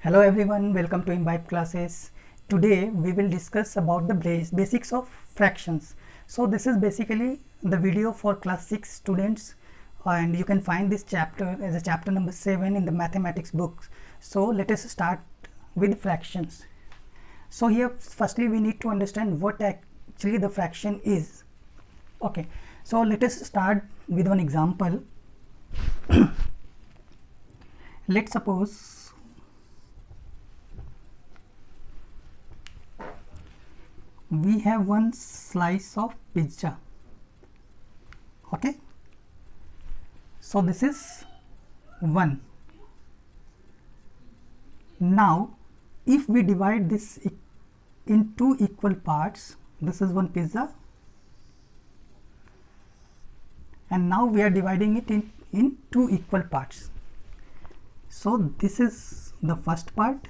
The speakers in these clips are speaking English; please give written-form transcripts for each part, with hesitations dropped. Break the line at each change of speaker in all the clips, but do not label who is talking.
Hello everyone, welcome to Imbibe classes. Today we will discuss about the basics of fractions. So this is basically the video for class 6 students, and you can find this chapter as a chapter number 7 in the mathematics books. So let us start with fractions. So here firstly we need to understand what actually the fraction is. Okay, so let us start with one example. Let's suppose we have one slice of pizza. Okay, so this is 1. Now if we divide this in two equal parts, this is one pizza, and now we are dividing it in two equal parts. So this is the first part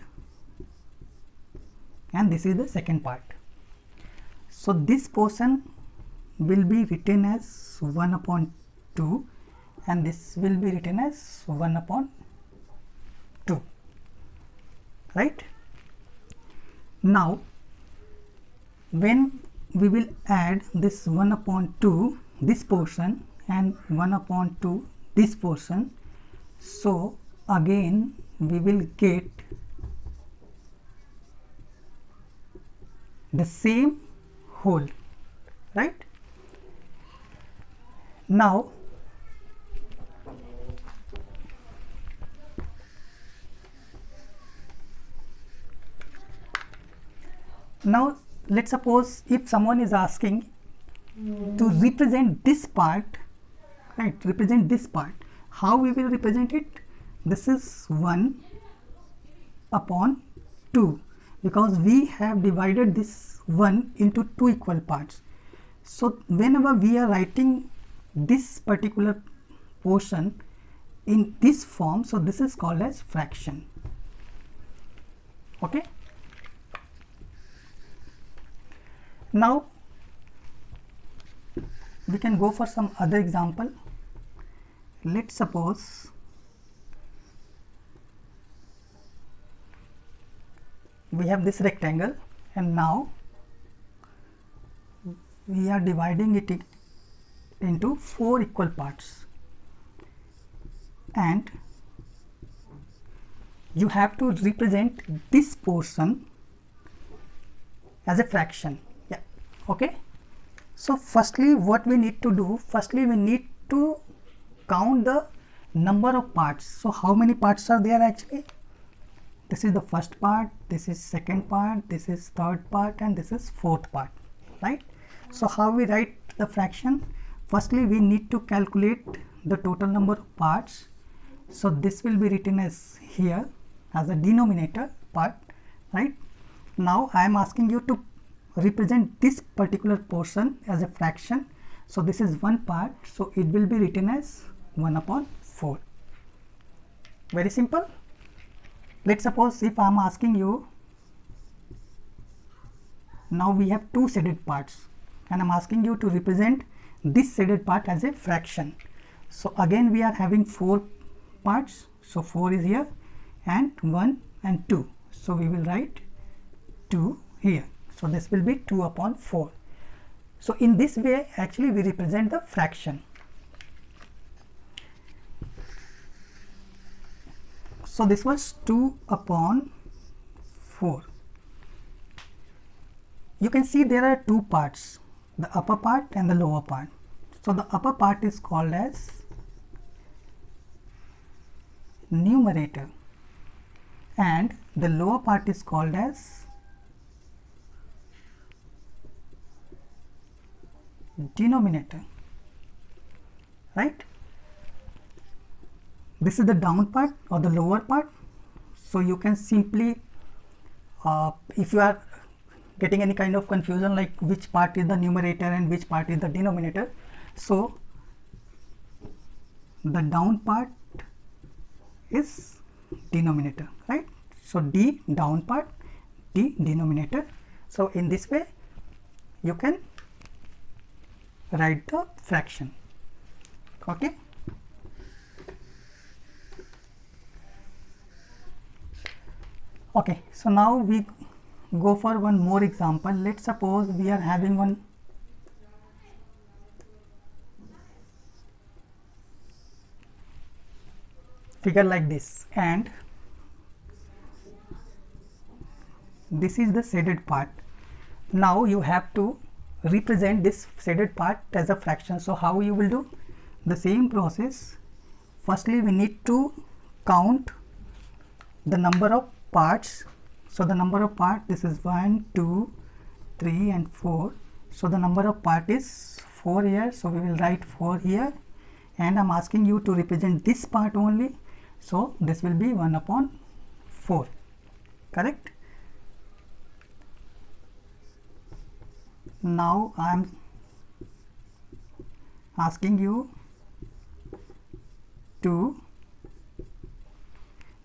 and this is the second part. So this portion will be written as 1 upon 2 and this will be written as 1 upon 2, right? Now when we will add this 1 upon 2 this portion and 1 upon 2 this portion, so again we will get the same whole, right? Now let's suppose if someone is asking to represent this part, right, represent this part, how we will represent it? This is 1 upon 2 because we have divided this 1 into two equal parts. So whenever we are writing this particular portion in this form, so this is called as fraction. Okay, now we can go for some other example. Let's suppose we have this rectangle and now we are dividing it into 4 equal parts, and you have to represent this portion as a fraction. Yeah, okay. So firstly what we need to do, firstly we need to count the number of parts. So how many parts are there actually? This is the first part, this is second part, this is third part, and this is fourth part, right? So how we write the fraction? Firstly we need to calculate the total number of parts. So this will be written as here as a denominator part, right? Now I am asking you to represent this particular portion as a fraction. So this is one part, so it will be written as 1 upon 4. Very simple. Let's suppose if I am asking you, now we have two shaded parts and I am asking you to represent this shaded part as a fraction. So again we are having 4 parts, so 4 is here and 1 and 2, so we will write 2 here. So this will be 2 upon 4. So in this way actually we represent the fraction. So this was 2 upon 4. You can see there are two parts, the upper part and the lower part. So the upper part is called as numerator and the lower part is called as denominator, right? This is the down part or the lower part. So you can simply if you are getting any kind of confusion like which part is the numerator and which part is the denominator, so the down part is denominator, right? So d down part, d denominator. So in this way you can write the fraction. Okay, Okay, so now we go for one more example. Let's suppose we are having one figure like this, and this is the shaded part. Now you have to represent this shaded part as a fraction. So how you will do? The same process. Firstly, we need to count the number of parts. So the number of part, this is 1, 2, 3 and 4. So the number of part is 4 here. So we will write 4 here, and I'm asking you to represent this part only. So this will be 1 upon 4, correct? Now I am asking you to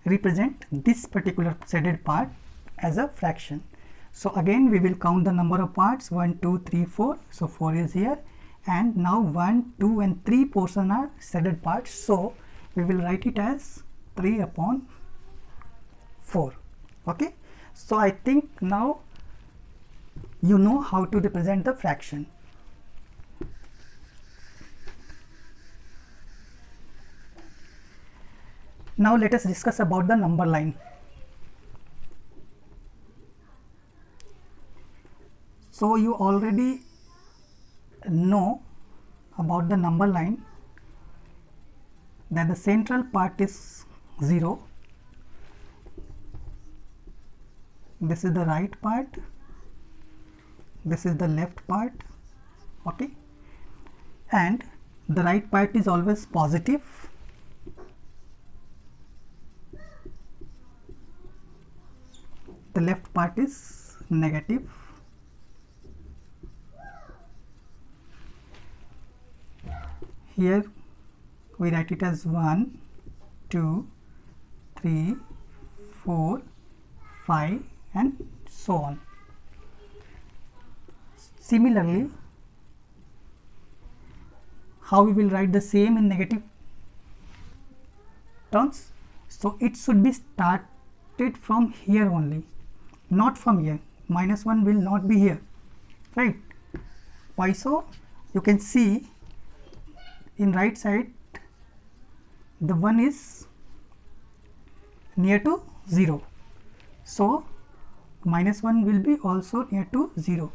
represent this particular shaded part as a fraction. So again we will count the number of parts, 1, 2, 3, 4. So 4 is here, and now 1, 2 and 3 portion are shaded parts. So we will write it as 3 upon 4. Okay, so I think now you know how to represent the fraction. Now let us discuss about the number line. So you already know about the number line, that the central part is 0. This is the right part, this is the left part, okay, and the right part is always positive, the left part is negative. Here we write it as 1, 2, 3, 4, 5 and so on. Similarly, how we will write the same in negative terms? So it should be started from here only, not from here. -1 will not be here, right? Why so? You can see in right side the 1 is near to 0. So -1 will be also near to 0.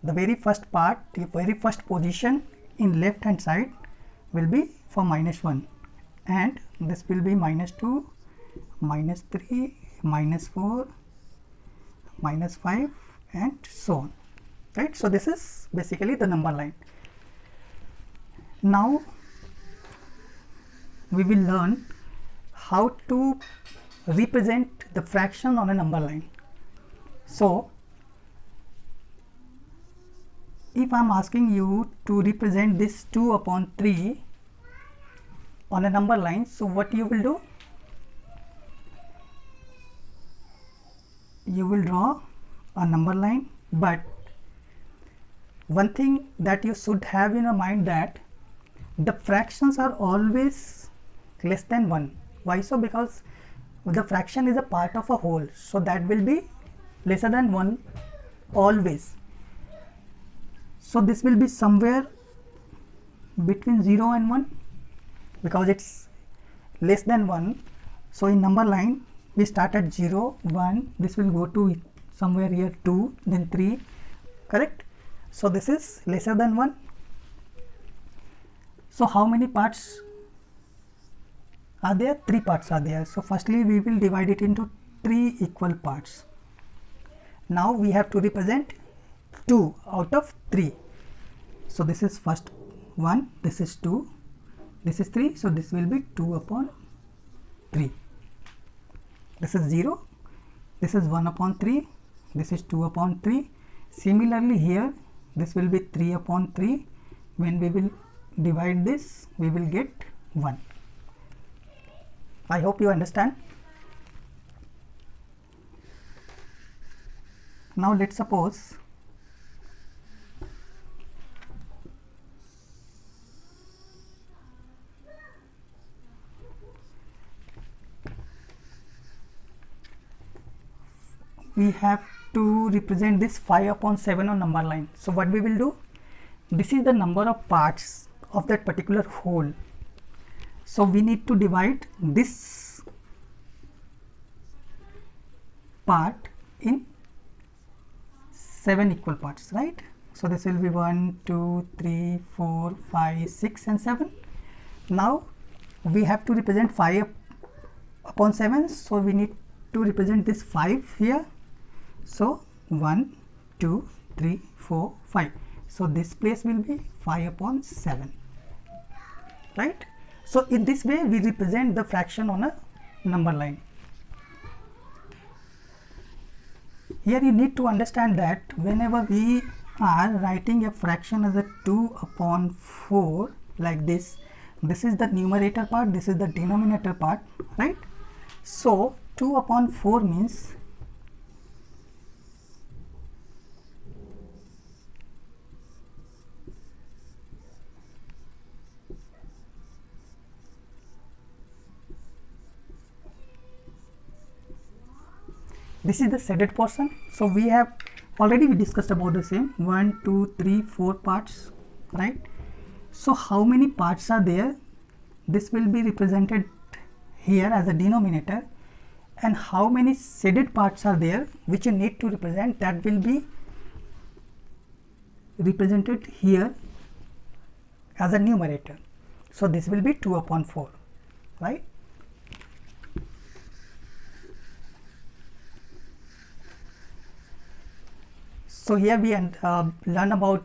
The very first part, the very first position in left hand side will be for -1, and this will be -2, -3, -4, -5 and so on, right? So this is basically the number line. Now we will learn how to represent the fraction on a number line. So if I am asking you to represent this 2 upon 3 on a number line, so what you will do? You will draw a number line, but one thing that you should have in your mind, that the fractions are always less than 1. Why so? Because the fraction is a part of a whole, so that will be lesser than 1 always. So this will be somewhere between 0 and 1, because it's less than 1. So in number line we start at 0, 1, this will go to somewhere here 2, then 3, correct? So this is lesser than 1. So how many parts are there? 3 parts are there. So firstly we will divide it into 3 equal parts. Now we have to represent 2 out of 3. So this is first 1, this is 2, this is 3. So this will be 2 upon 3. This is 0, this is 1 upon 3, this is 2 upon 3. Similarly here this will be 3 upon 3. When we will divide this, we will get 1. I hope you understand. Now let's suppose we have to represent this 5 upon 7 on number line. So what we will do, this is the number of parts of that particular whole. So we need to divide this part in 7 equal parts, right? So this will be 1, 2, 3, 4, 5, 6 and 7. Now we have to represent 5 upon 7, so we need to represent this 5 here. So 1, 2, 3, 4, 5. So this place will be 5 upon 7, right? So in this way we represent the fraction on a number line. Here you need to understand that whenever we are writing a fraction as a 2 upon 4 like this, this is the numerator part, this is the denominator part, right? So 2 upon 4 means this is the shaded portion. So we have already discussed about the same 1, 2, 3, 4 parts, right? So how many parts are there? This will be represented here as a denominator, and how many shaded parts are there which you need to represent, that will be represented here as a numerator. So this will be 2 upon 4, right? So here we learn about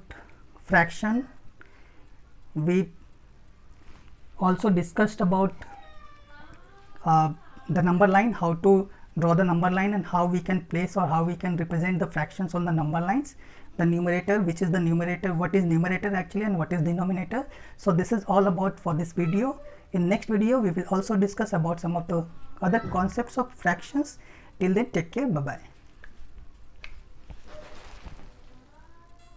fraction. We also discussed about the number line, how to draw the number line and how we can place or how we can represent the fractions on the number lines. The numerator, which is the numerator, what is numerator actually and what is denominator. So this is all about for this video. In next video we will also discuss about some of the other concepts of fractions. Till then, take care, bye bye.